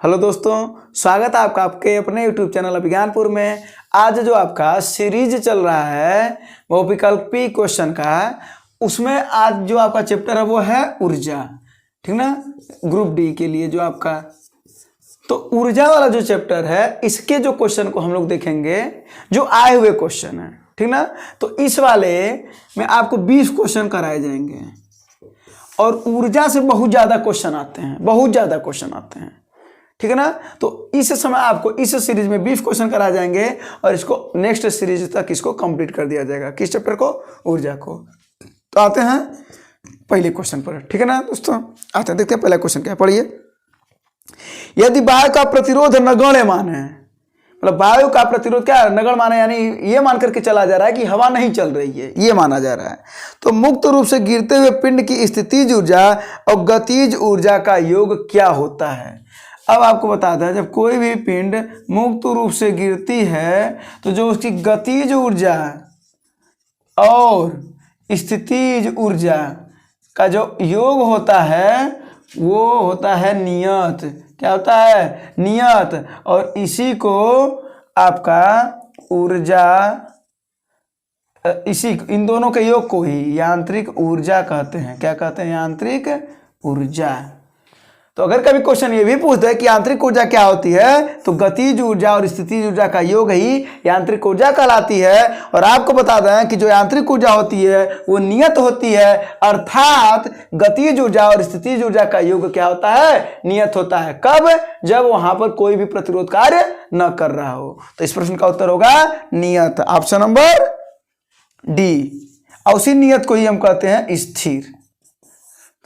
Hello दोस्तों, स्वागत है आपका आपके अपने यूट्यूब चैनल अभिज्ञानपुर में। आज जो आपका सीरीज चल रहा है वो विकल्पी क्वेश्चन का है। उसमें आज जो आपका चैप्टर है वो है ऊर्जा, ठीक ना, ग्रुप डी के लिए जो आपका। तो ऊर्जा वाला जो चैप्टर है इसके जो क्वेश्चन को हम लोग देखेंगे, जो आए हुए क्वेश्चन है, ठीक ना। तो इस वाले में आपको 20 क्वेश्चन कराए जाएंगे और ऊर्जा से बहुत ज़्यादा क्वेश्चन आते हैं, बहुत ज़्यादा क्वेश्चन आते हैं, ठीक है ना। तो इस समय आपको इस सीरीज में 20 क्वेश्चन कराए जाएंगे और इसको नेक्स्ट सीरीज तक इसको कंप्लीट कर दिया जाएगा। किस चैप्टर को? ऊर्जा को। तो आते हैं पहले क्वेश्चन पर, ठीक है ना दोस्तों। आते हैं, देखते हैं पहला क्वेश्चन क्या है, पढ़िए। यदि वायु का प्रतिरोध नगण्यमान है, मतलब वायु का प्रतिरोध क्या है? नगण्यमान, यानी ये मान करके चला जा रहा है कि हवा नहीं चल रही है, ये माना जा रहा है। तो मुक्त रूप से गिरते हुए पिंड की स्थितिज ऊर्जा और गतिज ऊर्जा का योग क्या होता है? अब आपको बताता है, जब कोई भी पिंड मुक्त रूप से गिरती है तो जो उसकी गतिज ऊर्जा और स्थितिज ऊर्जा का जो योग होता है वो होता है नियत। क्या होता है? नियत। और इसी को आपका ऊर्जा, इन दोनों के योग को ही यांत्रिक ऊर्जा कहते हैं। क्या कहते हैं? यांत्रिक ऊर्जा। तो अगर कभी क्वेश्चन ये भी पूछता है कि यांत्रिक ऊर्जा क्या होती है, तो गतिज ऊर्जा और स्थितिज ऊर्जा का योग ही यांत्रिक ऊर्जा कहलाती है। और आपको बता दें कि जो यांत्रिक ऊर्जा होती है वो नियत होती है, अर्थात गतिज ऊर्जा और स्थितिज ऊर्जा का योग क्या होता है? नियत होता है। कब? जब वहां पर कोई भी प्रतिरोध कार्य न कर रहा हो। तो इस प्रश्न का उत्तर होगा नियत, ऑप्शन नंबर डी। और उसी नियत को ही हम कहते हैं स्थिर।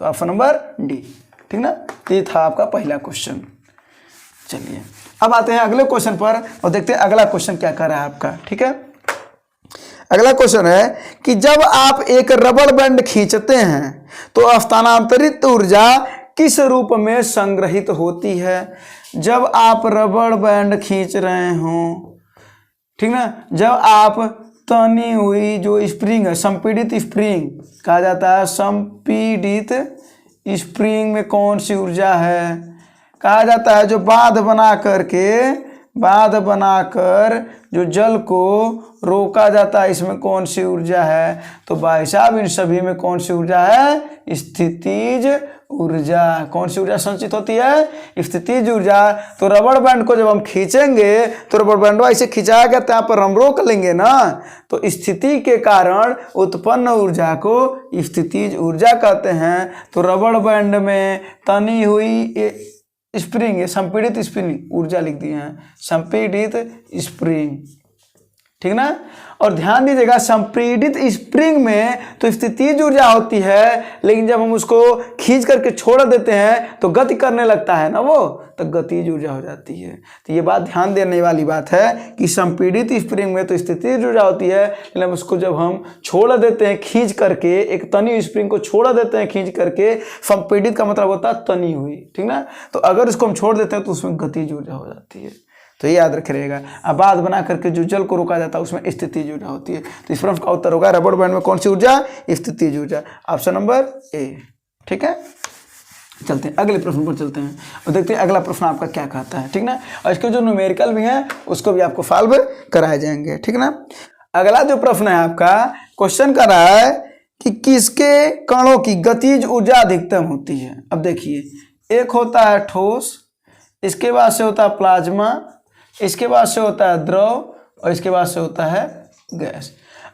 तो ऑप्शन नंबर डी, ठीक ना। ये था आपका पहला क्वेश्चन। चलिए अब आते हैं अगले क्वेश्चन पर और देखते हैं अगला क्वेश्चन क्या कर रहा है आपका, ठीक है। अगला क्वेश्चन है कि जब आप एक रबड़ बैंड खींचते हैं तो स्थानांतरित ऊर्जा किस रूप में संग्रहित होती है? जब आप रबड़ बैंड खींच रहे हो, ठीक ना, जब आप तनी हुई जो स्प्रिंग है, संपीड़ित स्प्रिंग कहा जाता है, संपीड़ित स्प्रिंग में कौन सी ऊर्जा है? कहा जाता है जो बांध बनाकर जो जल को रोका जाता है, इसमें कौन सी ऊर्जा है? तो भाई साहब इन सभी में कौन सी ऊर्जा है? स्थितिज ऊर्जा। कौन सी ऊर्जा संचित होती है? स्थितिज ऊर्जा। तो रबड़ बैंड को जब हम खींचेंगे तो रबड़ बैंड ऐसे खिंचाया गया तो यहाँ पर हम रोक लेंगे ना, तो स्थिति के कारण उत्पन्न ऊर्जा को स्थितिज ऊर्जा कहते हैं। तो रबड़ बैंड में तनी हुई स्प्रिंग, संपीड़ित स्प्रिंग ऊर्जा लिख दी है, संपीड़ित स्प्रिंग, ठीक ना। और ध्यान दीजिएगा, संपीड़ित स्प्रिंग में तो स्थितिज ऊर्जा होती है, लेकिन जब हम उसको खींच करके छोड़ देते हैं तो गति करने लगता है ना, वो तो गतिज ऊर्जा हो जाती है। तो ये बात ध्यान देने वाली बात है कि संपीड़ित स्प्रिंग में तो स्थितिज ऊर्जा होती है, लेकिन उसको जब हम छोड़ देते हैं खींच करके, एक तनी स्प्रिंग को छोड़ देते हैं खींच करके, संपीड़ित का मतलब होता है तनी हुई, ठीक ना। तो अगर उसको हम छोड़ देते हैं तो उसमें गतिज ऊर्जा हो जाती है। तो ये याद रखिएगा। अब बांध बना करके जो जल को रोका जाता है उसमें स्थितिज ऊर्जा होती है। तो इस प्रश्न का उत्तर होगा रबड़ बैंड में कौन सी ऊर्जा? स्थितिज ऊर्जा, ऑप्शन नंबर ए, ठीक है। चलते हैं अगले प्रश्न पर चलते हैं और देखते हैं अगला प्रश्न आपका क्या कहता है, ठीक ना। और इसके जो न्यूमेरिकल भी हैं उसको भी आपको सॉल्व कराए जाएंगे, ठीक ना। अगला जो प्रश्न है आपका, क्वेश्चन कर रहा है कि किसके कणों की गतिज ऊर्जा अधिकतम होती है? अब देखिए, एक होता है ठोस, इसके बाद से होता है प्लाज्मा, इसके बाद से होता है द्रव और इसके बाद से होता है गैस।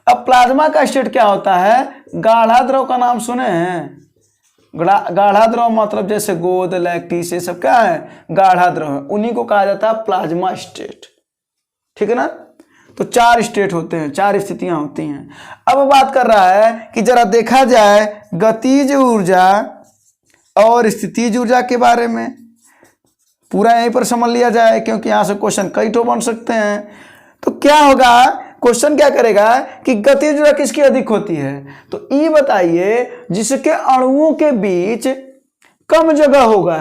अब प्लाज्मा का स्टेट क्या होता है? गाढ़ा द्रव का नाम सुने हैं? गाढ़ा द्रव मतलब जैसे गोद, लैक्टिस, ये सब क्या है? गाढ़ा द्रव है, उन्हीं को कहा जाता है प्लाज्मा स्टेट, ठीक है ना। तो 4 स्टेट होते हैं, 4 स्थितियां होती हैं। अब बात कर रहा है कि जरा देखा जाए गतिज ऊर्जा और स्थितिज ऊर्जा के बारे में, पूरा यहीं पर समझ लिया जाए क्योंकि यहाँ से क्वेश्चन कई तो बन सकते हैं। तो क्या होगा, क्वेश्चन क्या करेगा कि गतिज ऊर्जा किसकी अधिक होती है? तो ये बताइए जिसके अणुओं के बीच कम जगह होगा,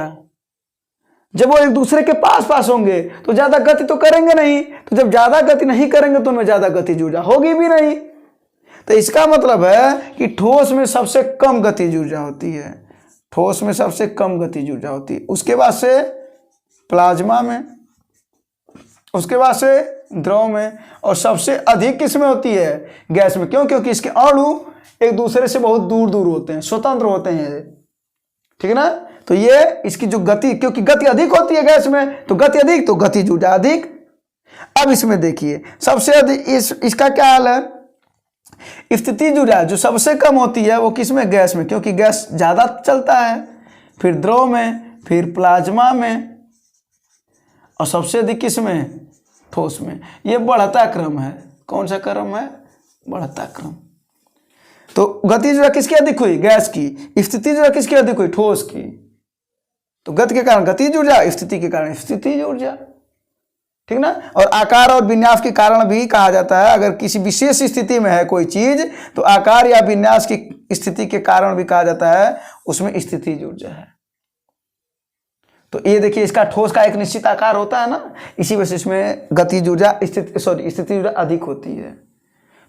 जब वो एक दूसरे के पास पास होंगे तो ज्यादा गति तो करेंगे नहीं, तो जब ज्यादा गति नहीं करेंगे तो उनमें ज्यादा गतिज ऊर्जा होगी भी नहीं। तो इसका मतलब है कि ठोस में सबसे कम गतिज ऊर्जा होती है, ठोस में सबसे कम गतिज ऊर्जा होती है। उसके बाद से प्लाज्मा में, उसके बाद से द्रव में, और सबसे अधिक किस में होती है? गैस में। क्यों? क्योंकि इसके अणु एक दूसरे से बहुत दूर दूर होते हैं, स्वतंत्र होते हैं, ठीक है ना। तो ये इसकी जो गति, क्योंकि गति अधिक होती है गैस में, तो गति अधिक तो गतिज ऊर्जा अधिक। अब इसमें देखिए सबसे अधिक इसका क्या हाल है? स्थितिज ऊर्जा जो सबसे कम होती है वो किस में? गैस में, क्योंकि गैस ज्यादा चलता है, फिर द्रव में, फिर प्लाज्मा में, और सबसे अधिक किस में? ठोस में। ये बढ़ता क्रम है। कौन सा क्रम है? बढ़ता क्रम। तो गतिज ऊर्जा किसकी अधिक हुई? गैस की। स्थितिज ऊर्जा किसकी अधिक हुई? ठोस की। तो गति के कारण गतिज ऊर्जा, स्थिति के कारण स्थितिज ऊर्जा, ठीक ना। और आकार और विन्यास के कारण भी कहा जाता है, अगर किसी विशेष स्थिति में है कोई चीज तो आकार या विन्यास की स्थिति के कारण भी कहा जाता है, उसमें स्थितिज ऊर्जा है। तो ये देखिए इसका ठोस का एक निश्चित आकार होता है ना, इसी वजह से इसमें गतिज ऊर्जा स्थितिज ऊर्जा अधिक होती है।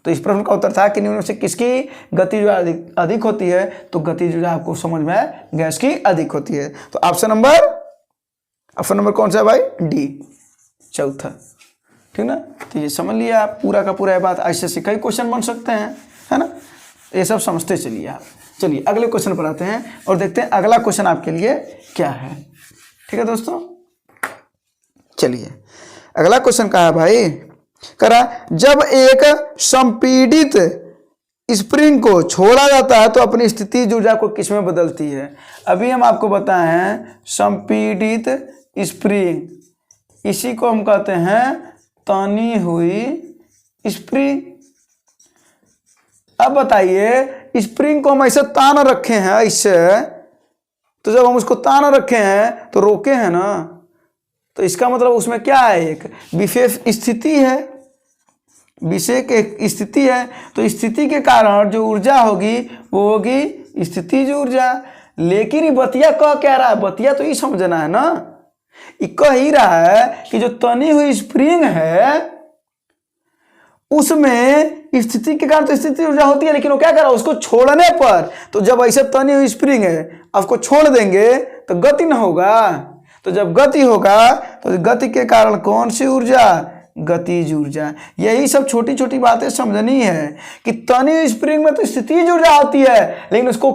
तो इस प्रश्न का उत्तर था कि निम्न में से किसकी गतिज ऊर्जा अधिक होती है? तो गतिज ऊर्जा आपको समझ में आया, गैस की अधिक होती है। तो ऑप्शन नंबर कौन सा है भाई? डी, चौथा, ठीक ना। तो ये समझ लिया आप, पूरा का पूरा बात। ऐसे से कई क्वेश्चन बन सकते हैं, है ना, ये सब समझते चलिए आप। चलिए अगले क्वेश्चन पर आते हैं और देखते हैं अगला क्वेश्चन आपके लिए क्या है, ठीक है दोस्तों। चलिए अगला क्वेश्चन क्या है भाई? करा, जब एक संपीड़ित स्प्रिंग को छोड़ा जाता है तो अपनी स्थितिज ऊर्जा को किसमें बदलती है? अभी हम आपको बताए हैं संपीड़ित स्प्रिंग, इसी को हम कहते हैं तनी हुई स्प्रिंग। अब बताइए स्प्रिंग को हम ऐसे तान रखे हैं ऐसे, तो जब हम उसको तान रखे हैं तो रोके हैं ना, तो इसका मतलब उसमें क्या है? एक विशेष स्थिति है, विशेष एक स्थिति है। तो स्थिति के कारण जो ऊर्जा होगी वो होगी स्थितिज ऊर्जा। लेकिन ये बतिया कह क्या रहा है? बतिया तो ये समझना है ना, ये कह ही रहा है कि जो तनी हुई स्प्रिंग है उसमें स्थिति के कारण तो स्थिति ऊर्जा होती है, लेकिन वो क्या कर रहा है? उसको छोड़ने पर, तो जब ऐसे तनी हुई स्प्रिंग है उसको छोड़ देंगे तो गति न होगा। तो जब गति होगा तो गति के कारण कौन सी ऊर्जा? गतिज ऊर्जा। यही सब छोटी छोटी बातें समझनी है कि तनी हुई स्प्रिंग में तो स्थितिज ऊर्जा होती है, लेकिन उसको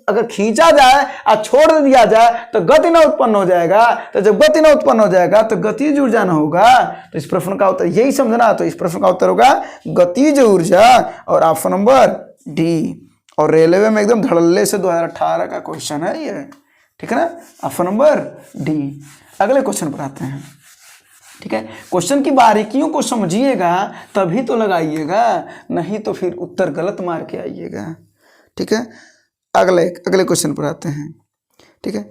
अगर खींचा जाए और छोड़ दिया जाए तो गति न उत्पन्न हो जाएगा। तो जब गति न उत्पन्न हो जाएगा तो गतिज ऊर्जा न होगा। तो इस प्रश्न का उत्तर यही समझना। तो इस प्रश्न का उत्तर होगा गतिज ऊर्जा, और ऑप्शन नंबर डी। और रेलवे में एकदम धड़ल्ले से 2018 का क्वेश्चन है ये, ठीक है ना, ऑप्शन नंबर डी। अगले क्वेश्चन पर आते हैं, ठीक है। क्वेश्चन की बारीकियों को समझिएगा तभी तो लगाइएगा, नहीं तो फिर उत्तर गलत मार के आइएगा, ठीक है। अगले क्वेश्चन पर आते हैं, ठीक है।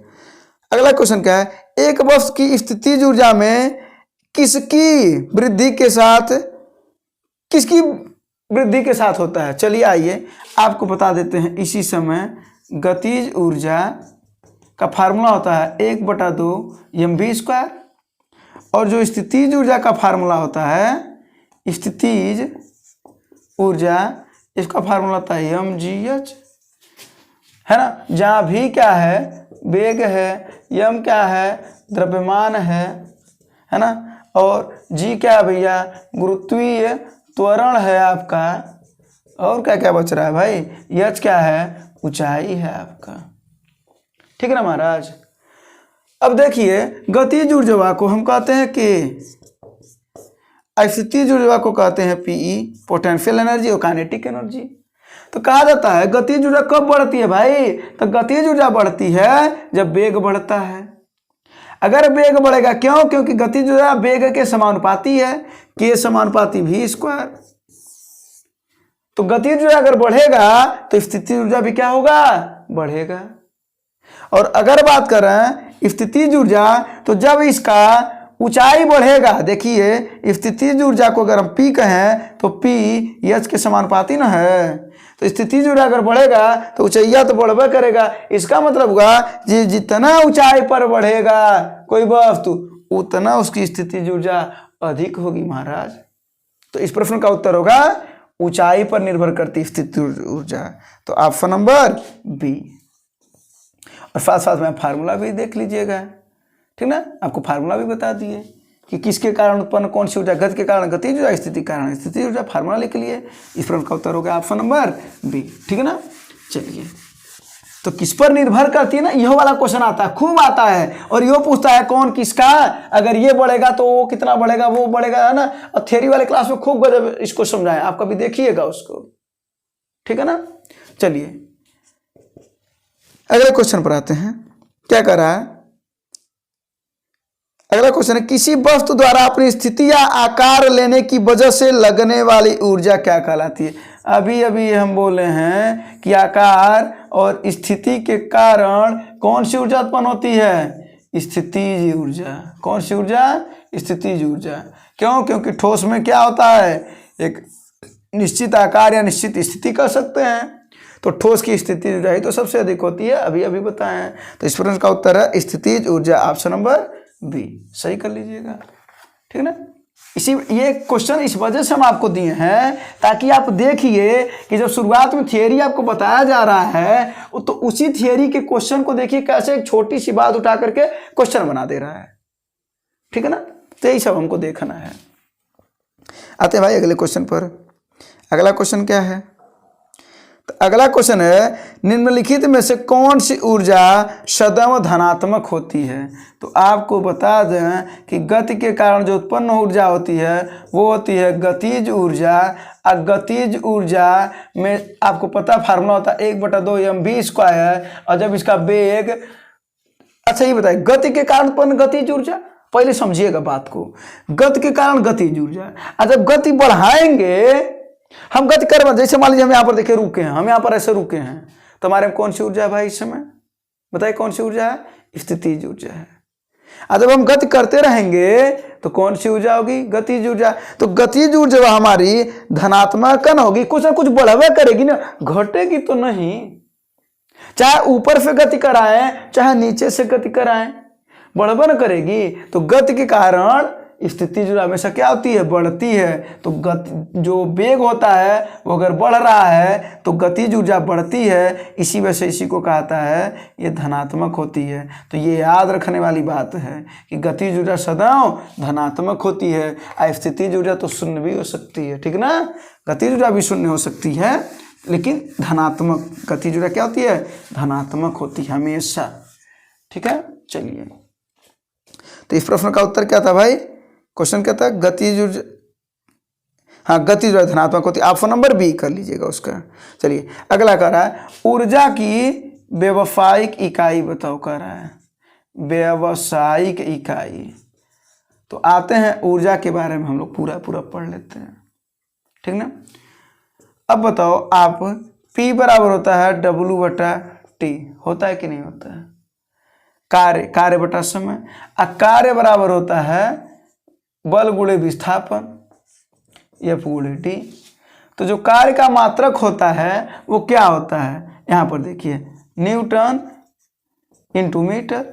अगला क्वेश्चन क्या है? एक वस्तु की स्थितिज ऊर्जा में किसकी वृद्धि के साथ होता है? चलिए आइए आपको बता देते हैं। इसी समय गतिज ऊर्जा का फार्मूला होता है 1/2 mv², और जो स्थितिज ऊर्जा का फार्मूला होता है स्थितिज ऊर्जा, इसका फार्मूला होता है mgh, है ना। जहाँ भी क्या है? वेग है, यम क्या है? द्रव्यमान है ना, और जी क्या है भैया? गुरुत्वीय त्वरण है आपका, और क्या क्या बच रहा है भाई? यच क्या है? ऊंचाई है आपका, ठीक है ना महाराज। अब देखिए गतिज ऊर्जा को हम कहते हैं कि स्थितिज ऊर्जा को कहते हैं पीई, पोटेंशियल एनर्जी और काइनेटिक एनर्जी। तो कहा जाता है गतिज ऊर्जा कब बढ़ती है भाई? तो गतिज ऊर्जा बढ़ती है जब वेग बढ़ता है। अगर वेग बढ़ेगा, क्यों? क्योंकि गतिज ऊर्जा वेग के समानुपाती है, के समानुपाती v²। तो गतिज ऊर्जा अगर बढ़ेगा तो स्थितिज ऊर्जा भी क्या होगा? बढ़ेगा। और अगर बात करें स्थितिज ऊर्जा, तो जब इसका ऊंचाई बढ़ेगा, देखिए स्थितिज ऊर्जा को अगर हम P कहें तो P H के समानुपाती ना है। तो स्थितिज ऊर्जा अगर बढ़ेगा तो ऊंचाइया तो बढ़बे करेगा। इसका मतलब हुआ जितना ऊंचाई पर बढ़ेगा कोई वस्तु, उतना उसकी स्थितिज ऊर्जा अधिक होगी महाराज। तो इस प्रश्न का उत्तर होगा ऊंचाई पर निर्भर करती स्थितिज ऊर्जा। तो ऑप्शन नंबर बी। और साथ साथ में फार्मूला भी देख लीजिएगा, ठीक ना। आपको फार्मूला भी बता दिए कि किसके कारण उत्पन्न कौन सी ऊर्जा, गति के कारण गतिज ऊर्जा, स्थिति के कारण स्थिति ऊर्जा, फार्मूला लिख लिए। इस प्रश्न का उत्तर हो गया ऑप्शन नंबर बी, ठीक है ना। चलिए, तो किस पर निर्भर करती है ना, यह वाला क्वेश्चन आता है, खूब आता है, और यो पूछता है कौन किसका, अगर ये बढ़ेगा तो वो कितना बढ़ेगा, वो बढ़ेगा, है ना। और थ्योरी वाले क्लास में खूब गजब इसको समझाए, आप कभी देखिएगा उसको, ठीक है ना। चलिए अगले क्वेश्चन पर आते हैं, क्या कर रहा है। अगला क्वेश्चन है, किसी वस्तु द्वारा अपनी स्थिति या आकार लेने की वजह से लगने वाली ऊर्जा क्या कहलाती है। अभी अभी हम बोले हैं कि आकार और स्थिति के कारण कौन सी ऊर्जा उत्पन्न होती है, स्थितिज ऊर्जा। कौन सी ऊर्जा, स्थितिज ऊर्जा। क्यों, क्योंकि ठोस में क्या होता है, एक निश्चित आकार या निश्चित स्थिति कर सकते हैं, तो ठोस की स्थितिज ऊर्जा ही तो सबसे अधिक होती है, अभी अभी बताएं। तो इस प्रश्न का उत्तर है स्थितिज ऊर्जा, ऑप्शन नंबर बी, सही कर लीजिएगा, ठीक ना। इसी ये क्वेश्चन इस वजह से हम आपको दिए हैं ताकि आप देखिए कि जब शुरुआत में थियरी आपको बताया जा रहा है तो उसी थियरी के क्वेश्चन को देखिए कैसे एक छोटी सी बात उठा करके क्वेश्चन बना दे रहा है, ठीक है ना। तो यही सब हमको देखना है। आते हैं भाई अगले क्वेश्चन पर। अगला क्वेश्चन क्या है, तो अगला क्वेश्चन है, निम्नलिखित में से कौन सी ऊर्जा सदैव धनात्मक होती है। तो आपको बता दें कि गति के कारण जो उत्पन्न ऊर्जा होती है वो होती है गतिज ऊर्जा। और गतिज ऊर्जा में आपको पता फार्मूला होता है 1/2mv², और जब इसका वेग, अच्छा ये बताइए, गति के कारण उत्पन्न गतिज ऊर्जा, पहले समझिएगा बात को, गति के कारण गतिज ऊर्जा, और जब गति बढ़ाएंगे, हम गति कर, जैसे मान लीजिए हम यहाँ पर देखिए रुके हैं, हम यहाँ पर ऐसे रुके हैं, तो हमारे में कौन सी ऊर्जा है भाई इस समय, बताइए कौन सी ऊर्जा है, स्थितिज ऊर्जा है। और जब हम गति करते रहेंगे तो कौन सी ऊर्जा होगी, गतिज ऊर्जा। तो गतिज ऊर्जा हमारी धनात्मक न होगी, कुछ ना कुछ बढ़ावे करेगी ना, घटेगी तो नहीं। चाहे ऊपर से गति कराएं चाहे नीचे से गति कराएं, बढ़ावे न करेगी। तो गति के कारण स्थितिज ऊर्जा हमेशा क्या होती है, बढ़ती है। तो गति जो वेग होता है वो अगर बढ़ रहा है तो गतिज ऊर्जा बढ़ती है, इसी वजह से इसी को कहता है ये धनात्मक होती है। तो ये याद रखने वाली बात है कि गतिज ऊर्जा सदैव धनात्मक होती है, और स्थितिज ऊर्जा तो शून्य भी हो सकती है, ठीक ना। गतिज ऊर्जा भी शून्य हो सकती है, लेकिन धनात्मक गतिज ऊर्जा क्या होती है, धनात्मक होती है हमेशा, ठीक है। चलिए, तो इस प्रश्न का उत्तर क्या था भाई, क्वेश्चन क्या था, गतिज ऊर्जा, हाँ गतिज ऊर्जा धनात्मक होती है, ऑप्शन नंबर बी कर लीजिएगा उसका। चलिए अगला कह रहा है, ऊर्जा की व्यावसायिक इकाई बताओ, कह रहा है व्यावसायिक इकाई। तो आते हैं ऊर्जा के बारे में हम लोग पूरा पढ़ लेते हैं, ठीक ना। अब बताओ आप, P बराबर होता है W/T, होता है कि नहीं होता है, कार्य बटा समय, और कार्य बराबर होता है बल गुणे विस्थापन, F/T। तो जो कार्य का मात्रक होता है वो क्या होता है, यहाँ पर देखिए न्यूटन इंटू मीटर,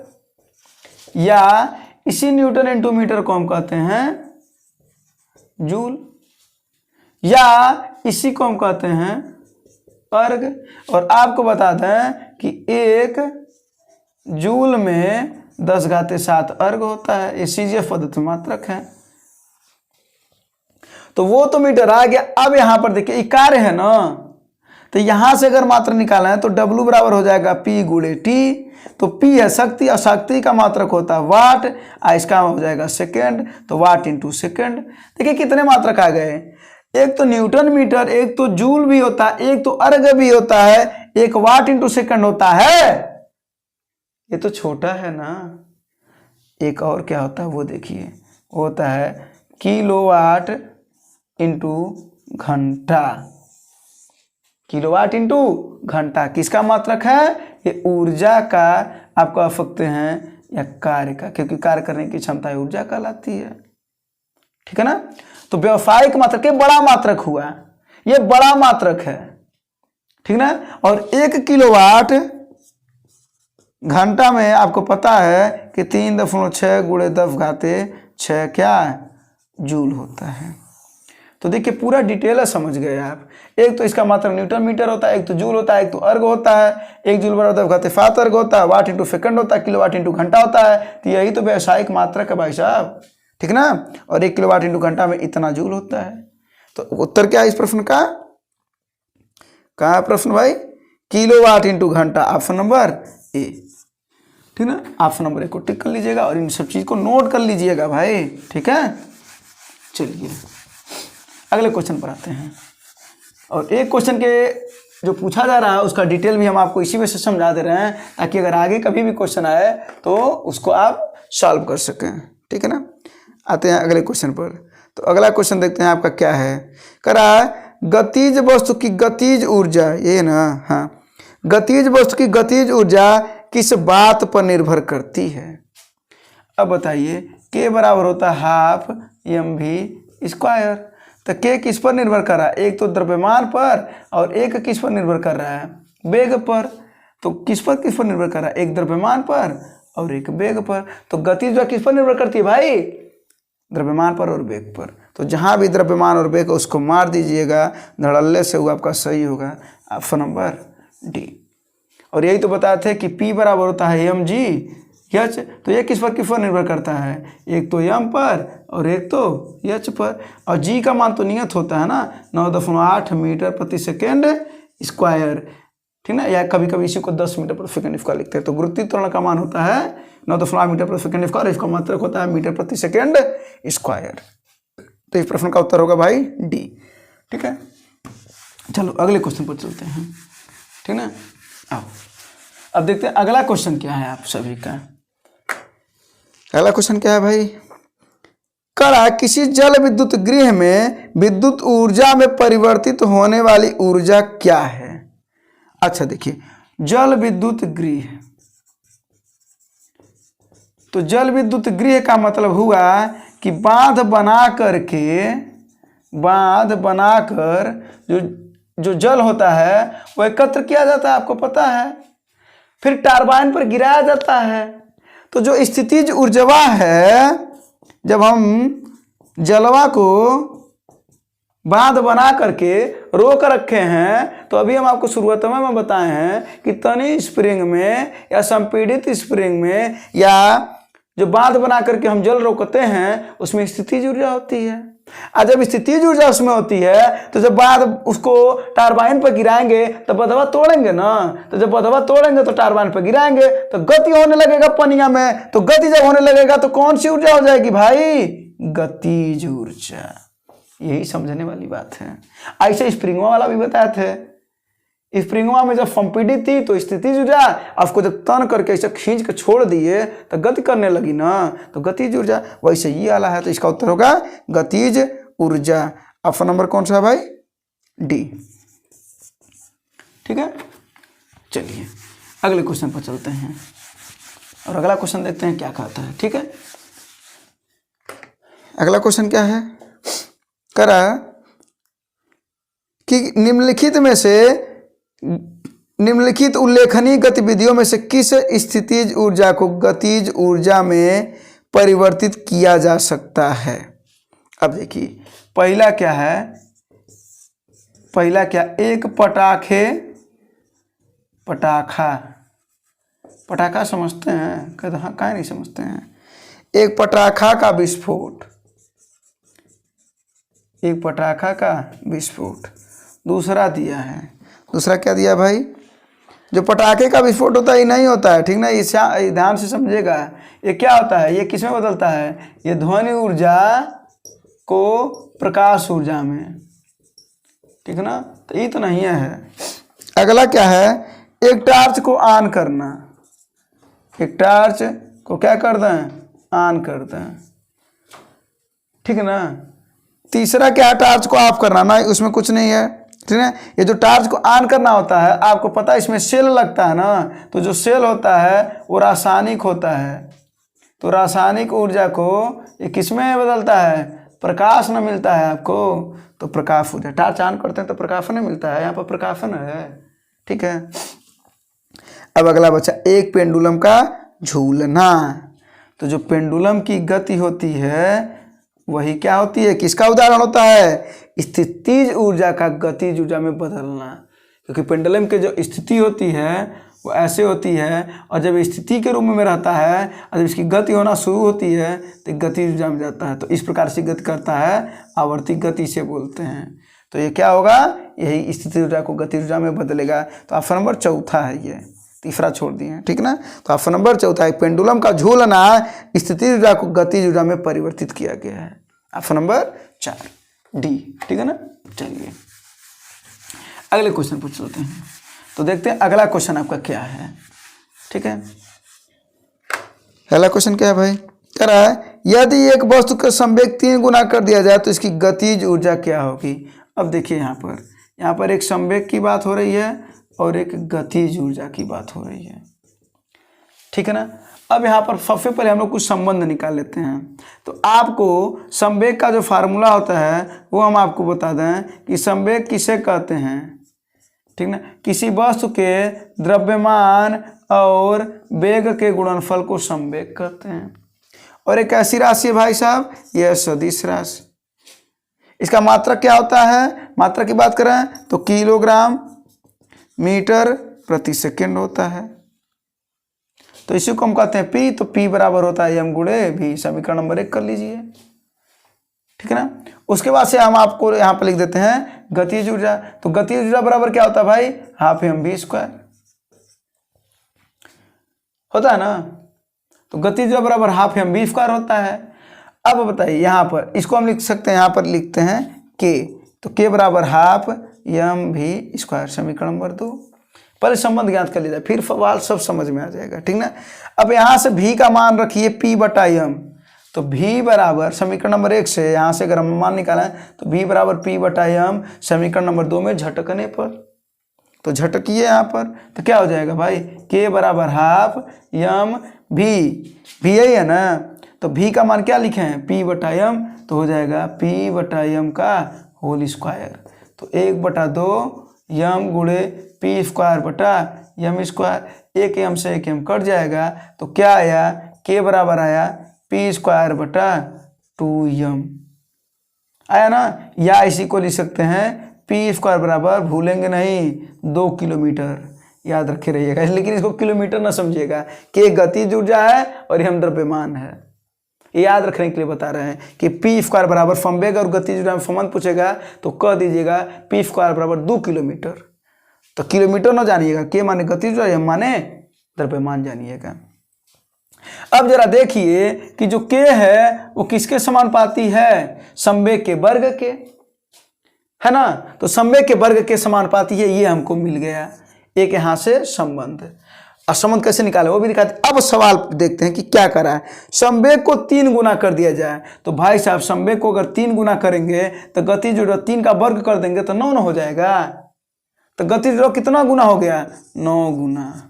या इसी न्यूटन इंटू मीटर को हम कहते हैं जूल, या इसी को हम कहते हैं अर्ग। और आपको बता दें कि एक जूल में 10⁻7 अर्ग होता है, ये CGF पद्धति मात्रक है। तो वो तो मीटर आ गया। अब यहां पर देखिए कार्य है ना, तो यहां से अगर मात्रक निकालना है तो W बराबर हो जाएगा P/T। तो P है शक्ति, और शक्ति का मात्रक होता है वाट, और इसका हो जाएगा सेकेंड, तो वाट इंटू सेकेंड। देखिए कितने मात्रक आ गए, एक तो न्यूटन मीटर, एक तो जूल भी होता है, एक तो अर्ग भी होता है, एक वाट इंटू सेकेंड होता है। ये तो छोटा है ना, एक और क्या होता है वो देखिए, होता है किलोवाट इंटू घंटा, किलोवाट इंटू घंटा। किसका मात्रक है, ये ऊर्जा का आप कह सकते हैं या कार्य का, क्योंकि कार्य करने की क्षमता ऊर्जा कहलाती है, ठीक है ना। तो व्यावसायिक मात्रक, ये बड़ा मात्रक हुआ, ये बड़ा मात्रक है, ठीक ना। और 1 किलोवाट घंटा में आपको पता है कि 3.6 × 10⁻6 क्या है, जूल होता है। तो देखिए पूरा डिटेल समझ गए आप। एक तो इसका मात्रा न्यूटन मीटर होता है, एक तो जूल होता है, एक तो अर्ग होता है, एक जूल बराबर होता है गतिफात अर्ग होता है, वाट इंटू सेकंड होता है, किलोवाट इंटू घंटा होता है। तो यही तो व्यावसायिक मात्रक है भाई साहब, ठीक ना। और 1 किलोवाट इंटू घंटा में इतना जूल होता है। तो उत्तर क्या है इस प्रश्न का? कहाँ है प्रश्न भाई? किलोवाट इंटू घंटा, ऑप्शन नंबर ए, ठीक ना। ऑप्शन नंबर ए को टिक कर लीजिएगा और इन सब चीज को नोट कर लीजिएगा भाई, ठीक है। चलिए अगले क्वेश्चन पर आते हैं। और एक क्वेश्चन के जो पूछा जा रहा है उसका डिटेल भी हम आपको इसी में से समझा दे रहे हैं, ताकि अगर आगे कभी भी क्वेश्चन आए तो उसको आप सॉल्व कर सकें, ठीक है ना। आते हैं अगले क्वेश्चन पर। तो अगला क्वेश्चन देखते हैं आपका क्या है। करा गतिज वस्तु की गतिज ऊर्जा, ये ना, हाँ, गतिज वस्तु की गतिज ऊर्जा किस बात पर निर्भर करती है? अब बताइए, के बराबर होता है हाफ mv²। तो के किस पर निर्भर कर रहा है? एक तो द्रव्यमान पर और एक किस पर निर्भर कर रहा है? वेग पर। तो किस पर निर्भर कर रहा है? एक द्रव्यमान पर और एक वेग पर। तो गतिज ऊर्जा किस पर निर्भर करती है भाई? द्रव्यमान पर और वेग पर। तो जहाँ भी द्रव्यमान और वेग उसको मार दीजिएगा, धड़ल्ले से वो आपका सही होगा, ऑप्शन नंबर डी। और यही तो बताए थे कि P बराबर होता है mg h। तो ये किस पर निर्भर करता है? एक तो m पर और एक तो h पर। और g का मान तो नियत होता है ना, 9.8 मीटर प्रति सेकेंड स्क्वायर, ठीक ना। या कभी कभी इसी को 10 मीटर प्रति सेकेंड स्क्वायर लिखते हैं। तो गुरुत्वीय त्वरण का मान होता है 9.8 मीटर प्रति सेकेंड स्क्वायर, इसका मात्रक होता है मीटर प्रति सेकेंड स्क्वायर। तो इस प्रश्न का उत्तर होगा भाई डी, ठीक है। चलो अगले क्वेश्चन पर चलते हैं, ठीक ना। आओ अब देखते हैं अगला क्वेश्चन क्या है आप सभी का। अगला क्वेश्चन क्या है भाई? कड़ा किसी जल विद्युत गृह में विद्युत ऊर्जा में परिवर्तित होने वाली ऊर्जा क्या है? अच्छा देखिए, जल विद्युत गृह, तो जल विद्युत गृह का मतलब हुआ कि बांध बनाकर जो जल होता है वो एकत्र किया जाता है, आपको पता है, फिर टरबाइन पर गिराया जाता है। तो जो स्थितिज ऊर्जा है, जब हम जलवा को बांध बना करके रोक रखे हैं, तो अभी हम आपको शुरुआत में बताए हैं कि तनी स्प्रिंग में या संपीड़ित स्प्रिंग में या जो बांध बना करके हम जल रोकते हैं उसमें स्थितिज ऊर्जा होती है। और जब स्थितिज ऊर्जा उसमें होती है तो जब बाद उसको टरबाइन पर गिराएंगे तो बधवा तोड़ेंगे ना। तो जब बधवा तोड़ेंगे तो टरबाइन पर गिराएंगे तो गति होने लगेगा पनिया में। तो गति जब होने लगेगा तो कौन सी ऊर्जा हो जाएगी भाई? गतिज ऊर्जा। यही समझने वाली बात है। ऐसे स्प्रिंगवा वाला भी बताए थे। स्प्रिंगवा में जब संपीड़ित थी तो स्थितिज ऊर्जा, उसको जब तन करके ऐसे खींच के छोड़ दिए तो गति करने लगी ना, तो गतिज ऊर्जा। वैसे ये वाला है, तो इसका उत्तर होगा गतिज ऊर्जा। ऑप्शन नंबर कौन सा है भाई? डी, ठीक है। चलिए अगले क्वेश्चन पर चलते हैं और अगला क्वेश्चन देखते हैं क्या कहता है, ठीक है। अगला क्वेश्चन क्या है? करा कि निम्नलिखित उल्लेखनीय गतिविधियों में से किस स्थितिज ऊर्जा को गतिज ऊर्जा में परिवर्तित किया जा सकता है? अब देखिए पहला क्या है? पहला क्या? एक पटाखा समझते हैं? कहते हाँ, काहे नहीं समझते हैं। एक पटाखा का विस्फोट, एक पटाखा का विस्फोट। दूसरा दिया है, दूसरा क्या दिया भाई? जो पटाखे का विस्फोट होता है ये नहीं होता है, ठीक ना। ये ध्यान से समझिएगा। ये क्या होता है? ये किसमें बदलता है? ये ध्वनि ऊर्जा को प्रकाश ऊर्जा में, ठीक ना। तो ये तो नहीं है। अगला क्या है? एक टार्च को ऑन करना। एक टार्च को क्या कर दें? ऑन कर दें, ठीक है ना। तीसरा क्या है? टार्च को ऑफ करना ना, उसमें कुछ नहीं है, ठीक है। ये जो टार्च को ऑन करना होता है, आपको पता है इसमें सेल लगता है ना। तो जो सेल होता है वो रासायनिक होता है। तो रासायनिक ऊर्जा को ये किसमें बदलता है? प्रकाश न मिलता है आपको, तो प्रकाश ऊर्जा। टार्च ऑन करते हैं तो प्रकाशन नहीं मिलता है, यहाँ पर प्रकाशन है, ठीक है। अब अगला बच्चा, एक पेंडुलम का झूलना। तो जो पेंडुलम की गति होती है वही क्या होती है, किसका उदाहरण होता है, स्थितिज ऊर्जा का गतिज ऊर्जा में बदलना। क्योंकि पेंडुलम की जो स्थिति होती है वो ऐसे होती है, और जब स्थिति के रूप में रहता है और जब इसकी गति होना शुरू होती है तो गतिज ऊर्जा में जाता है। तो इस प्रकार से गति करता है, आवर्ती गति से बोलते हैं। तो ये क्या होगा, यही स्थिति ऊर्जा को गतिज ऊर्जा में बदलेगा। तो ऑप्शन नंबर चौथा है, ये तीसरा छोड़ दिए हैं, ठीक ना। तो ऑप्शन नंबर चौथा है, पेंडुलम का झूलना स्थिति ऊर्जा को गतिज ऊर्जा में परिवर्तित किया गया है। ऑप्शन नंबर 4 डी, ठीक है ना। चलिए अगले क्वेश्चन पूछ लेते हैं। तो देखते हैं अगला क्वेश्चन आपका क्या है, ठीक है। अगला क्वेश्चन क्या है भाई, कह रहा है यदि एक वस्तु का संवेग 3 गुना कर दिया जाए तो इसकी गतिज ऊर्जा क्या होगी। अब देखिए यहाँ पर एक संवेग की बात हो रही है और एक गतिज ऊर्जा की बात हो रही है, ठीक है ना। अब यहाँ पर सबसे पहले हम लोग कुछ संबंध निकाल लेते हैं। तो आपको संवेग का जो फार्मूला होता है वो हम आपको बता दें कि संवेग किसे कहते हैं, ठीक ना। किसी वस्तु के द्रव्यमान और वेग के गुणनफल को संवेग कहते हैं। और एक ऐसी राशि है भाई साहब, यह सदिश राशि। इसका मात्रक क्या होता है, मात्रक की बात करें तो किलोग्राम मीटर प्रति सेकेंड होता है। तो इसी को हम कहते हैं पी। तो पी बराबर होता है m गुणे v, समीकरण नंबर 1 कर लीजिए, ठीक है ना। उसके बाद से हम आपको यहाँ पर लिख देते हैं गतिज ऊर्जा। तो गतिज ऊर्जा बराबर क्या होता है भाई, हाफ mv² होता है ना। तो गतिज ऊर्जा बराबर हाफ mv² होता है। अब बताइए यहाँ पर इसको हम लिख सकते हैं, यहाँ पर लिखते हैं k। तो k बराबर हाफ mv², समीकरण नंबर 2। पहले संबंध ज्ञात कर लीजिए, फिर सवाल सब समझ में आ जाएगा, ठीक ना। अब यहाँ से v का मान रखिए p/m। तो v बराबर समीकरण नंबर 1 से, यहाँ से अगर हम मान निकालें तो v बराबर p/m, समीकरण नंबर 2 में झटकने पर। तो झटकिए यहाँ पर, तो क्या हो जाएगा भाई, k बराबर हाफ mv, v है ना। तो v का मान क्या लिखे हैं, p/m, तो हो जाएगा p/m का होल स्क्वायर। तो 1/2 m गुणे p²/m², एक m से एक m कट जाएगा। तो क्या आया, k बराबर आया p²/2m आया ना। या इसी को लिख सकते हैं p² बराबर, भूलेंगे नहीं, 2 किलोमीटर, याद रखे रहिएगा। लेकिन इसको किलोमीटर ना समझिएगा, कि गतिज ऊर्जा है और हम द्रव्यमान है, याद रखने के लिए बता रहे हैं कि p² बराबर संवेग और गतिज ऊर्जा में संबंध पूछेगा तो कह दीजिएगा p² बराबर 2 किलोमीटर। तो किलोमीटर ना जानिएगा, के माने गतिज ऊर्जा, m माने द्रव्यमान जानिएगा। अब जरा देखिए कि जो k है वो किसके समानुपाती है, संवेग के वर्ग के, है ना। तो संवेग के वर्ग के समानुपाती है, ये हमको मिल गया एक यहाँ से संबंध। और संबंध कैसे निकाले वो भी दिखाते। अब सवाल देखते हैं कि क्या करा है। संवेग को 3 गुना कर दिया जाए, तो भाई साहब संवेग को अगर 3 गुना करेंगे तो गतिज ऊर्जा 3 का वर्ग कर देंगे तो 9 हो जाएगा। तो गतिज ऊर्जा कितना गुना हो गया, 9 गुना।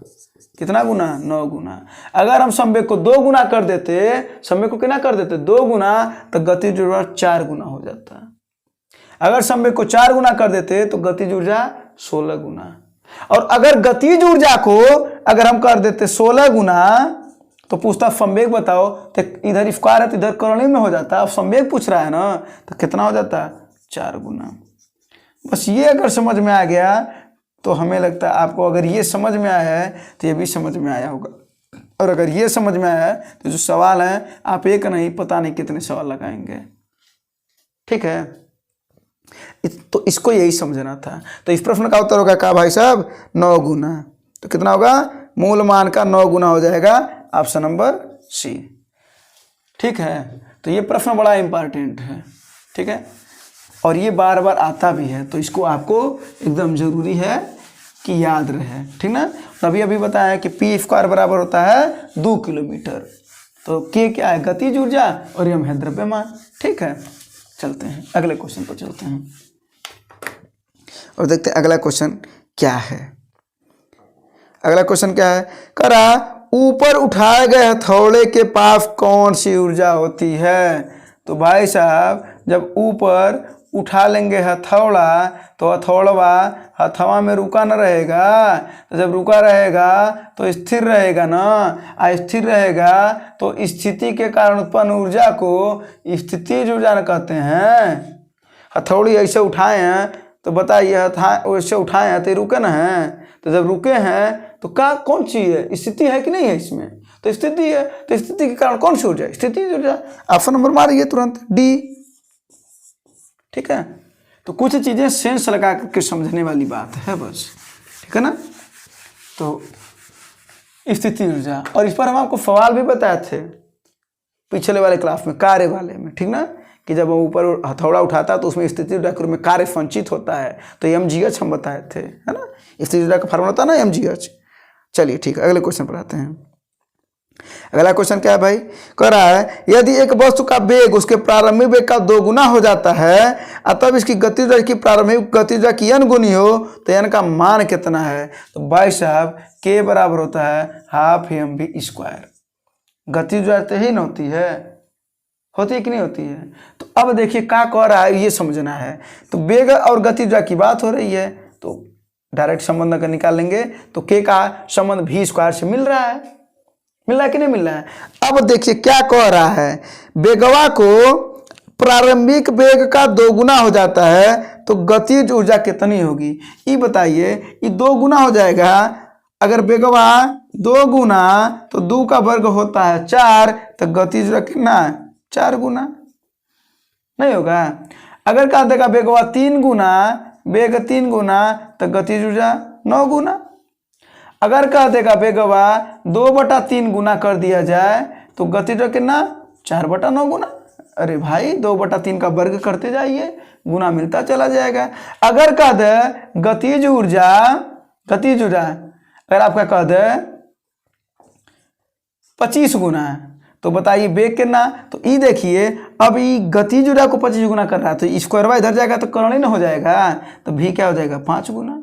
कितना गुना, 9 गुना। अगर हम संवेग को 2 गुना कर देते, संवेग को कितना कर देते, 2 गुना, तो गतिज ऊर्जा 4 गुना हो जाता। अगर संवेग को 4 गुना कर देते तो गतिज ऊर्जा 16 गुना। और अगर गतिज ऊर्जा को अगर हम कर देते 16 गुना तो पूछता संवेग बताओ, तो इधर स्क्वायर है तो इधर करोड़ी में हो जाता। अब संवेग पूछ रहा है ना, तो कितना हो जाता, 4 गुना। बस ये अगर समझ में आ गया तो हमें लगता है आपको अगर ये समझ में आया है तो ये भी समझ में आया होगा। और अगर ये समझ में आया है तो जो सवाल है आप एक नहीं पता नहीं कितने सवाल लगाएंगे, ठीक है। तो इसको यही समझना था। तो इस प्रश्न का उत्तर होगा क्या भाई साहब, 9 गुना। तो कितना होगा, मूल मान का 9 गुना हो जाएगा, ऑप्शन नंबर सी, ठीक है। तो ये प्रश्न बड़ा इंपॉर्टेंट है, ठीक है, और ये बार बार आता भी है। तो इसको आपको एकदम जरूरी है कि याद रहे, ठीक ना। तभी अभी बताया कि p² बराबर होता है 2 किलोमीटर। तो k क्या है, गतिज ऊर्जा, और m है द्रव्यमान, ठीक है। चलते हैं अगले क्वेश्चन पर चलते हैं और देखते हैं अगला क्वेश्चन क्या है। अगला क्वेश्चन क्या है, करा ऊपर उठाए गए हथौड़े के पास कौन सी ऊर्जा होती है। तो भाई साहब जब ऊपर उठा लेंगे हथौड़ा तो हथौड़वा हथवा में रुका न रहेगा, तो जब रुका रहेगा तो स्थिर रहेगा ना, अस्थिर रहेगा तो स्थिति के कारण उत्पन्न ऊर्जा को स्थितिज ऊर्जा न कहते हैं। हथौड़ी ऐसे उठाए हैं तो बताइए, वैसे उठाए हैं तो रुके न हैं, तो जब रुके हैं तो क्या कौन चीज़ है, स्थिति है कि नहीं है इसमें, तो स्थिति है, तो स्थिति के कारण कौन सी ऊर्जा, स्थिति ऊर्जा। ऑप्शन नंबर मारिए तुरंत डी। ठीक है, तो कुछ चीज़ें सेंस लगा करके समझने वाली बात है बस, ठीक है ना। तो स्थिति ऊर्जा, और इस पर हम आपको सवाल भी बताए थे पिछले वाले क्लास में, कार्य वाले में, ठीक ना, कि जब वो ऊपर हथौड़ा उठाता है तो उसमें स्थिति ऊर्जा के रूप में कार्य संचित होता है, तो mgh हम बताए थे, है ना। स्थिति ऊर्जा का फार्मूला होता है ना mgh। चलिए ठीक है, अगले क्वेश्चन पर आते हैं। अगला क्वेश्चन क्या है भाई, कह रहा है यदि एक वस्तु का वेग उसके प्रारंभिक वेग का 2 गुना हो जाता है और तब इसकी गति ऊर्जा की प्रारंभिक गति ऊर्जा की n गुनी हो तो n का मान कितना है। तो भाई साहब k बराबर होता है हाफ mv²। गति ऊर्जा तो ही ना होती है कि नहीं होती है। तो अब देखिए क्या कह रहा है, ये समझना है। तो वेग और गति ऊर्जा की बात हो रही है, तो डायरेक्ट संबंध अगर निकाल लेंगे तो k का संबंध v² से मिल रहा है कि नहीं मिल रहा है। अब देखिए क्या कह रहा है, वेगवा को प्रारंभिक वेग का 2 गुना हो जाता है तो गतिज ऊर्जा कितनी होगी, ये बताइए। ये 2 गुना हो जाएगा, अगर वेगवा 2 गुना तो 2 का वर्ग होता है 4, तो गतिज ऊर्जा कितना है 4 गुना, नहीं होगा। अगर कहा देगा वेगवा 3 गुना, वेग 3 गुना तो गतिज ऊर्जा 9 गुना। अगर कह देगा वेगवा 2/3 गुना कर दिया जाए तो गति ऊर्जा कितना 4/9 गुना। अरे भाई 2/3 का वर्ग करते जाइए, गुना मिलता चला जाएगा। अगर कह दे गतिज ऊर्जा अगर आपका कह दे 25 गुना तो बताइए वेग कितना। तो ये देखिए अब ये गतिज ऊर्जा को 25 गुना कर रहा है, तो स्क्वायर इधर जाएगा तो कर्ण ही ना हो जाएगा, तो भी क्या हो जाएगा 5 गुना।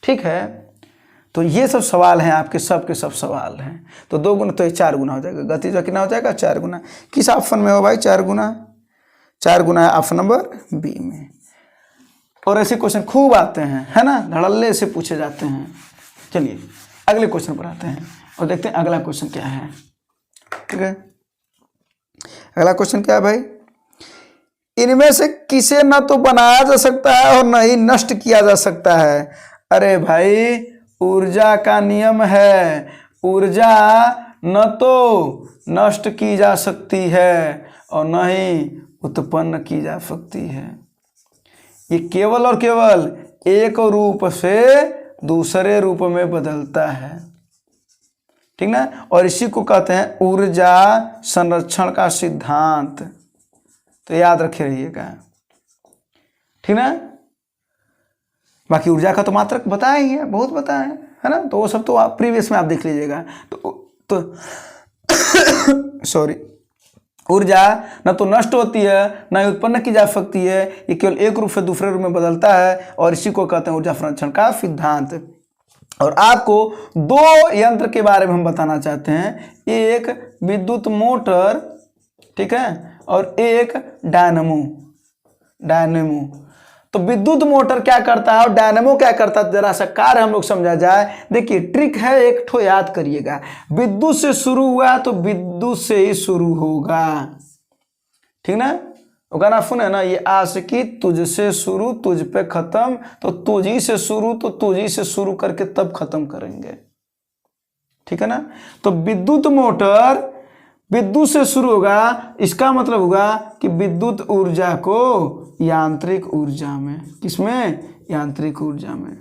ठीक है, तो ये सब सवाल हैं आपके, सब के सब सवाल हैं। तो 2 गुना तो ये 4 गुना हो जाएगा, गति ऊर्जा कितना हो जाएगा 4 गुना। किस ऑप्शन में हो भाई 4 गुना, 4 गुना है ऑप्शन नंबर बी में। और ऐसे क्वेश्चन खूब आते हैं, है ना, धड़ल्ले से पूछे जाते हैं। चलिए अगले क्वेश्चन पर आते हैं और देखते हैं अगला क्वेश्चन क्या है। ठीक है, अगला क्वेश्चन क्या है भाई, इनमें से किसे न तो बनाया जा सकता है और न ही नष्ट किया जा सकता है। अरे भाई ऊर्जा का नियम है, ऊर्जा न तो नष्ट की जा सकती है और न ही उत्पन्न की जा सकती है। ये केवल और केवल एक रूप से दूसरे रूप में बदलता है, ठीक ना। और इसी को कहते हैं ऊर्जा संरक्षण का सिद्धांत, तो याद रखे रहिएगा, ठीक ना। बाकी ऊर्जा का तो मात्रक बताया ही है, बहुत बताया है ना, तो वो सब तो आप प्रीवियस में आप देख लीजिएगा। तो सॉरी, ऊर्जा न तो नष्ट होती है न ही उत्पन्न की जा सकती है, ये केवल एक रूप से दूसरे रूप में बदलता है और इसी को कहते हैं ऊर्जा संरक्षण का सिद्धांत। और आपको 2 यंत्र के बारे में हम बताना चाहते हैं, एक विद्युत मोटर, ठीक है, और एक डायनेमो। तो विद्युत मोटर क्या करता है और डायनेमो क्या करता है, जरा सा कार्य हम लोग समझा जाए। देखिए ट्रिक है एक ठो, याद करिएगा। विद्युत से शुरू हुआ तो विद्युत से ही शुरू होगा, ठीक ना। वो गाना सुने ना, ये आशिकी तुझसे शुरू तुझ पे खत्म, तो तुझ ही से शुरू तो तुझ ही से शुरू करके तब खत्म करेंगे, ठीक है ना। तो विद्युत मोटर विद्युत से शुरू होगा, इसका मतलब होगा कि विद्युत ऊर्जा को यांत्रिक ऊर्जा में, किसमें, यांत्रिक ऊर्जा में।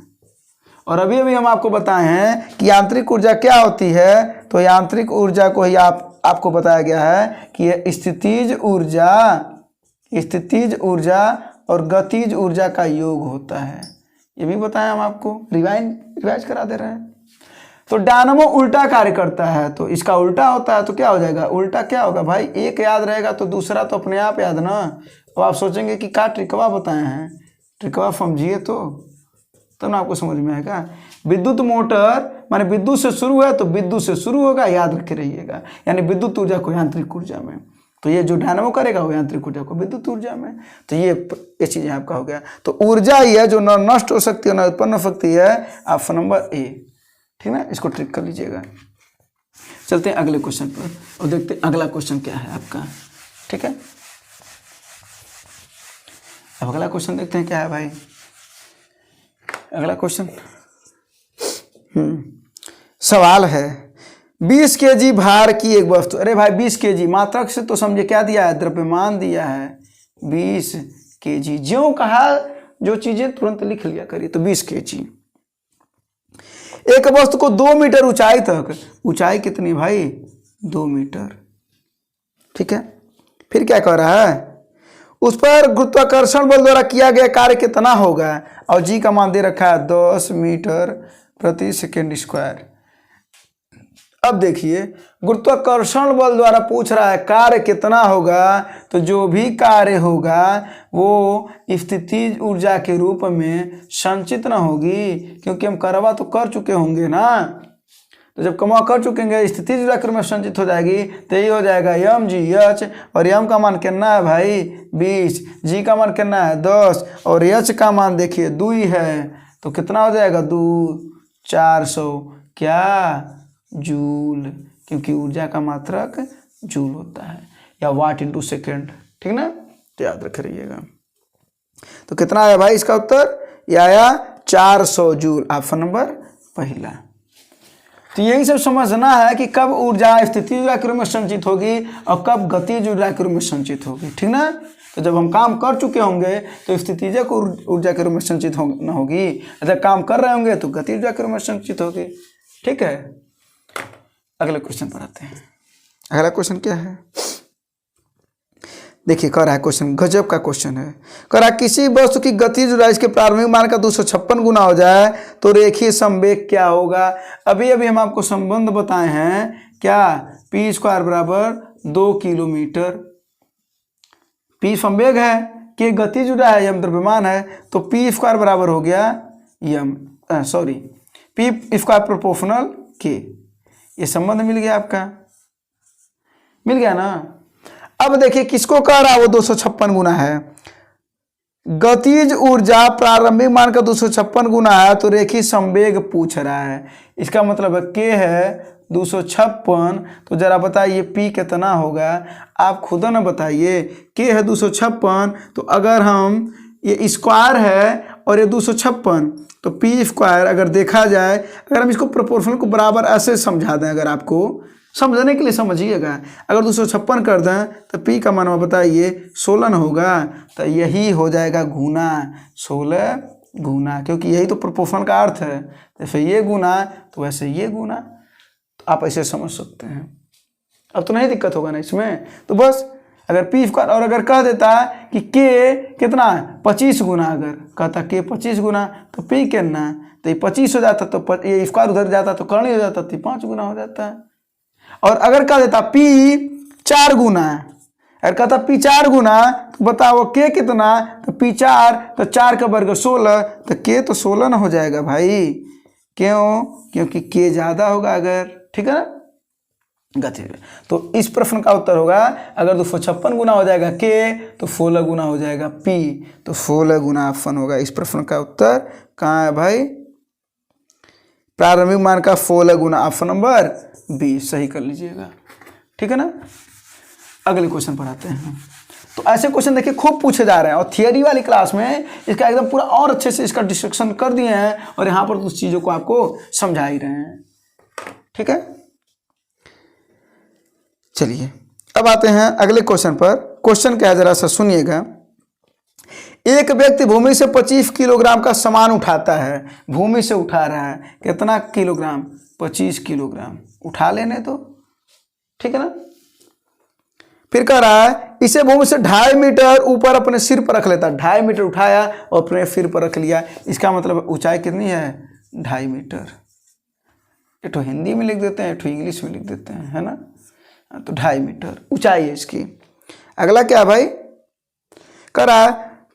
और अभी हम आपको बताए हैं कि यांत्रिक ऊर्जा क्या होती है। तो यांत्रिक ऊर्जा को ही आपको बताया गया है कि यह स्थितिज ऊर्जा और गतिज ऊर्जा का योग होता है। ये भी बताया हम आपको, रिवाइज करा दे रहे हैं। तो डायनामो उल्टा कार्य करता है, तो इसका उल्टा होता है, तो क्या हो जाएगा, उल्टा क्या होगा भाई, एक याद रहेगा तो दूसरा तो अपने आप याद ना। अब आप सोचेंगे कि क्या ट्रिकवा बताए हैं, ट्रिकवा समझिए तो तब ना आपको समझ में आएगा। विद्युत मोटर माने विद्युत से शुरू है तो विद्युत से शुरू होगा, याद रखे रहिएगा, यानी विद्युत ऊर्जा को यांत्रिक ऊर्जा में। तो ये जो डायनामो करेगा वो यांत्रिक ऊर्जा को विद्युत ऊर्जा में। तो ये चीज़ आपका हो गया। तो ऊर्जा ही है जो न नष्ट हो सकती है न उत्पन्न हो सकती है, ऑप्शन नंबर ए। ठीक ना, इसको ट्रिक कर लीजिएगा। चलते हैं अगले क्वेश्चन पर और देखते हैं अगला क्वेश्चन क्या है आपका। ठीक है, अब अगला क्वेश्चन देखते हैं क्या है भाई। अगला क्वेश्चन सवाल है 20 kg भार की एक वस्तु। अरे भाई 20 kg मात्रक से तो समझे क्या दिया है, द्रव्यमान दिया है 20 kg। ज्यों कहा जो चीजें तुरंत लिख लिया करिए। तो 20 kg एक वस्तु को 2 मीटर ऊंचाई तक, ऊंचाई कितनी भाई 2 मीटर। ठीक है, फिर क्या कह रहा है, उस पर गुरुत्वाकर्षण बल द्वारा किया गया कार्य कितना होगा, और जी का मान दे रखा है 10 मीटर प्रति सेकेंड स्क्वायर। अब देखिए गुरुत्वाकर्षण बल द्वारा पूछ रहा है कार्य कितना होगा, तो जो भी कार्य होगा वो स्थितिज ऊर्जा के रूप में संचित ना होगी, क्योंकि हम करवा तो कर चुके होंगे ना। तो जब कमा कर चुकेंगे स्थितिज ऊर्जा के रूप में संचित हो जाएगी, तो ये हो जाएगा एम जी एच, और एम का मान कितना है भाई 20, जी का मान कितना है 10, और एच का मान देखिए 2 है, तो कितना हो जाएगा 2 400 क्या जूल, क्योंकि ऊर्जा का मात्रक जूल होता है, या वाट इंटू सेकेंड। ठीक ना, तो याद रख रहिएगा। तो कितना आया भाई इसका उत्तर, यह आया 400 जूल, ऑप्शन नंबर पहला। तो यही सब समझना है कि कब ऊर्जा स्थितिज ऊर्जा के रूप में संचित होगी और कब गतिज ऊर्जा के रूप में संचित होगी। ठीक ना, तो जब हम काम कर चुके होंगे तो स्थितिज ऊर्जा के रूप में संचित न होगी, जब काम कर रहे होंगे तो गतिज ऊर्जा के रूप में संचित होगी। ठीक है, अगले क्वेश्चन पर आते हैं। अगला क्वेश्चन क्या है, देखिए कह रहा है क्वेश्चन, गजब का क्वेश्चन है। कह रहा है किसी वस्तु की गतिज ऊर्जा इसके प्रारंभिक मान का 256 गुना हो जाए तो रेखीय संवेग क्या होगा। अभी हम आपको संबंध बताए हैं क्या, पी स्क्वायर बराबर 2 किलोमीटर, पी संवेग है, के गतिज ऊर्जा है, यम द्रव्यमान है, तो पी स्क्वायर बराबर हो गया यम पी स्क्वायर प्रोपोर्शनल के। ये संबंध मिल गया आपका, मिल गया ना। अब देखिए किसको कह रहा है, वो 256 गुना है। गतिज ऊर्जा प्रारंभिक मान का 256 गुना है, तो रेखीय संवेग पूछ रहा है। इसका मतलब है के है 256, तो जरा बताइए पी कितना होगा, आप खुद ना बताइए। के है 256, तो अगर हम ये स्क्वायर है और ये 256, तो पी स्क्वायर अगर देखा जाए, अगर हम इसको प्रोपोर्शनल को बराबर ऐसे समझा दें, अगर आपको समझने के लिए समझिएगा, अगर 256 कर दें तो पी का मान बताइए 16 होगा, तो यही हो जाएगा गुना 16 गुना, क्योंकि यही तो प्रोपोर्शनल का अर्थ है। जैसे ये गुना तो वैसे ये गुना, तो आप ऐसे समझ सकते हैं। अब तो नहीं दिक्कत होगा ना इसमें। तो बस अगर पी स्क्वायर, और अगर कह देता कि के कितना 25 गुना, अगर कहता के 25 गुना, तो पी कितना, तो ये 25 हो जाता, तो ये स्क्वायर उधर जाता तो कर्ण हो जाता, तो 5 गुना हो जाता है। और अगर कह देता पी 4 गुना, अगर कहता पी 4 गुना, तो बताओ के कितना, तो पी 4, तो 4 का वर्ग 16, तो के तो 16 ना हो जाएगा भाई। क्यों, क्योंकि के ज़्यादा होगा अगर। ठीक है ना, गति। तो इस प्रश्न का उत्तर होगा, अगर 256 गुना हो जाएगा के, तो 16 गुना हो जाएगा पी, तो 16 गुना ऑप्शन होगा। इस प्रश्न का उत्तर कहाँ है भाई, प्रारंभिक मान का 16 गुना, ऑप्शन नंबर बी सही कर लीजिएगा। ठीक है ना, अगले क्वेश्चन पर आते हैं। तो ऐसे क्वेश्चन देखिए खूब पूछे जा रहे हैं, और थियरी वाली क्लास में इसका एकदम पूरा और अच्छे से इसका डिस्कशन कर दिए हैं, और यहाँ पर उस चीज़ों को आपको समझा ही रहे हैं। ठीक है, चलिए अब आते हैं अगले क्वेश्चन पर। क्वेश्चन क्या है जरा सा सुनिएगा। एक व्यक्ति भूमि से 25 किलोग्राम का सामान उठाता है, भूमि से उठा रहा है, कितना किलोग्राम, 25 किलोग्राम उठा लेने तो। ठीक है ना, फिर कह रहा है इसे भूमि से 2.5 मीटर ऊपर अपने सिर पर रख लेता है। 2.5 मीटर उठाया और अपने सिर पर रख लिया, इसका मतलब ऊंचाई कितनी है 2.5 मीटर। एक तो हिंदी में लिख देते हैं, एक तो इंग्लिश में लिख देते हैं, है ना। तो 2.5 मीटर ऊंचाई है इसकी। अगला क्या है भाई, करा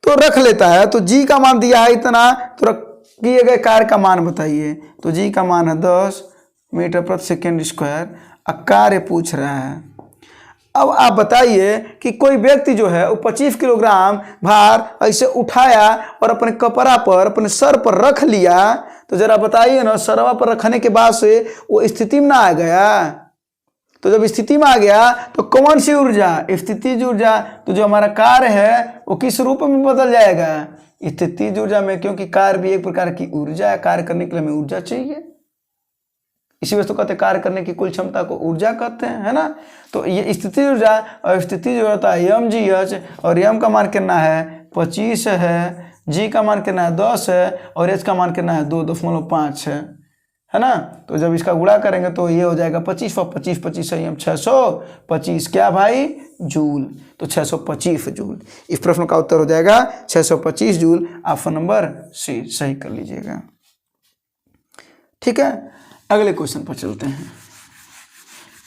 तो रख लेता है, तो जी का मान दिया है इतना, तो किए गए कार्य का मान बताइए। तो जी का मान है 10 मीटर प्रति सेकेंड स्क्वायर। कार्य पूछ रहा है, अब आप बताइए कि कोई व्यक्ति जो है वो 25 किलोग्राम भार ऐसे उठाया और अपने कपड़ा पर, अपने सर पर रख लिया, तो जरा बताइए ना, सरवा पर रखने के बाद से वो स्थिति में ना आ गया। तो जब स्थिति में आ गया तो कौन सी ऊर्जा, स्थितिज ऊर्जा, तो जो हमारा कार्य है वो किस रूप में बदल जाएगा, स्थितिज ऊर्जा में, क्योंकि कार्य भी एक प्रकार की ऊर्जा है, कार्य करने के लिए हमें ऊर्जा चाहिए, इसी वजह से कहते हैं कार्य करने की कुल क्षमता को ऊर्जा कहते हैं, है ना। तो ये स्थिति ऊर्जा और स्थिति जो होता है एम जी एच, और एम का मान कितना है 25 है, जी का मान कितना है 10 है, और एच का मान कितना है 2.5 है ना। तो जब इसका गुणा करेंगे तो ये हो जाएगा 25 और 25 है 625 क्या भाई जूल, तो 625 जूल। इस प्रश्न का उत्तर हो जाएगा 625 जूल। ऑप्शन नंबर सी सही कर लीजिएगा। ठीक है, अगले क्वेश्चन पर चलते हैं।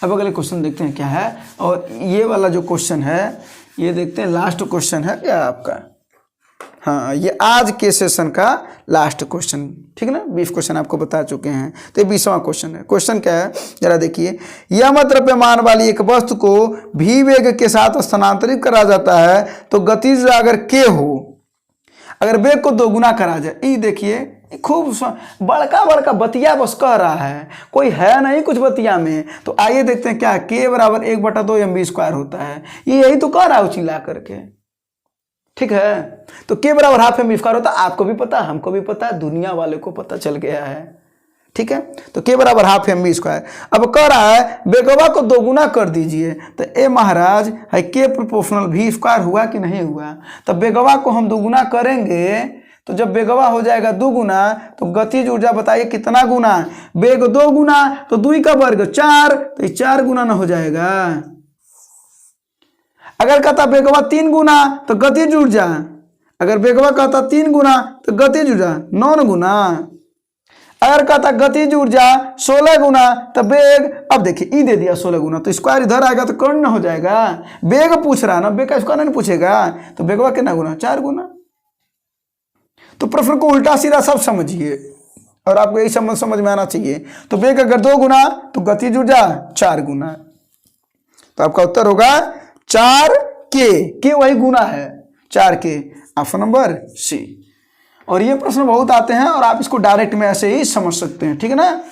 अब अगले क्वेश्चन देखते हैं क्या है, और ये वाला जो क्वेश्चन है ये देखते हैं, लास्ट क्वेश्चन है क्या आपका, हाँ ये आज के सेशन का लास्ट क्वेश्चन, ठीक है ना। 20 क्वेश्चन आपको बता चुके हैं, तो ये 20वां क्वेश्चन है। क्वेश्चन क्या है जरा देखिए, यम द्रव्यमान वाली एक वस्तु को v वेग के साथ स्थानांतरित करा जाता है तो गतिज अगर k हो, अगर वेग को दोगुना करा जाए, ये देखिए खूब बड़का बड़का बतिया बस कह रहा है, कोई है नहीं कुछ बतिया में। तो आइए देखते हैं क्या k बराबर 1/2 mv² होता है, ये यही तो कह रहा है चिल्ला करके, ठीक है। तो k बराबर हाफ mv² होता है, आपको भी पता, हमको भी पता, दुनिया वाले को पता चल गया है, ठीक है। तो k बराबर हाफ mv²। अब कह रहा है बेगवा को दोगुना कर दीजिए, तो ए महाराज है k प्रोपोर्शनल v² हुआ कि नहीं हुआ। तब बेगवा को हम दोगुना करेंगे, तो जब बेगवा हो जाएगा दुगुना तो गतिज ऊर्जा बताइए कितना गुना, बेग 2 गुना तो 2 का वर्ग 4, तो ये 4 गुना ना हो जाएगा। अगर कहता बेगवा 3 गुना तो गतिज ऊर्जा, अगर बेगवा कहता 3 गुना तो गतिज ऊर्जा 9 गुना, अगर कहता गतिज ऊर्जा 16 गुना तो बेग, अब देखिए ई दे दिया 16 गुना, तो स्क्वायर इधर आएगा तो कौन ना हो जाएगा, बेग पूछ रहा ना, बेग का स्क्वायर नहीं पूछेगा, तो बेगवा कितना गुना 4 गुना। तो प्रश्न को उल्टा सीधा सब समझिए और आपको यही समझ में आना चाहिए। तो बेग अगर 2 गुना तो गतिज ऊर्जा 4 गुना, तो आपका उत्तर होगा 4k वही गुना है 4k, ऑप्शन नंबर सी। और ये प्रश्न बहुत आते हैं और आप इसको डायरेक्ट में ऐसे ही समझ सकते हैं, ठीक है ना।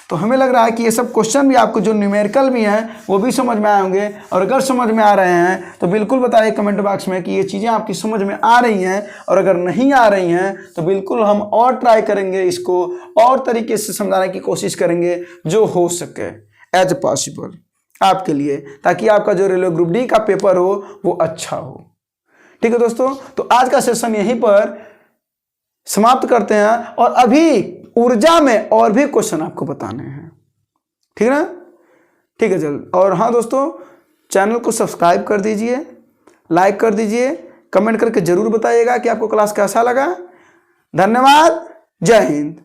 तो हमें लग रहा है कि ये सब क्वेश्चन भी आपको जो न्यूमेरिकल भी हैं वो भी समझ में आए होंगे, और अगर समझ में आ रहे हैं तो बिल्कुल बताइए कमेंट बॉक्स में कि ये चीज़ें आपकी समझ में आ रही हैं, और अगर नहीं आ रही हैं तो बिल्कुल हम और ट्राई करेंगे, इसको और तरीके से समझाने की कोशिश करेंगे जो हो सके एज पॉसिबल आपके लिए, ताकि आपका जो रेलवे ग्रुप डी का पेपर हो वो अच्छा हो। ठीक है दोस्तों, तो आज का सेशन यहीं पर समाप्त करते हैं, और अभी ऊर्जा में और भी क्वेश्चन आपको बताने हैं, ठीक है ना। ठीक है चल, और हाँ दोस्तों, चैनल को सब्सक्राइब कर दीजिए, लाइक कर दीजिए, कमेंट करके जरूर बताइएगा कि आपको क्लास कैसा लगा। धन्यवाद, जय हिंद।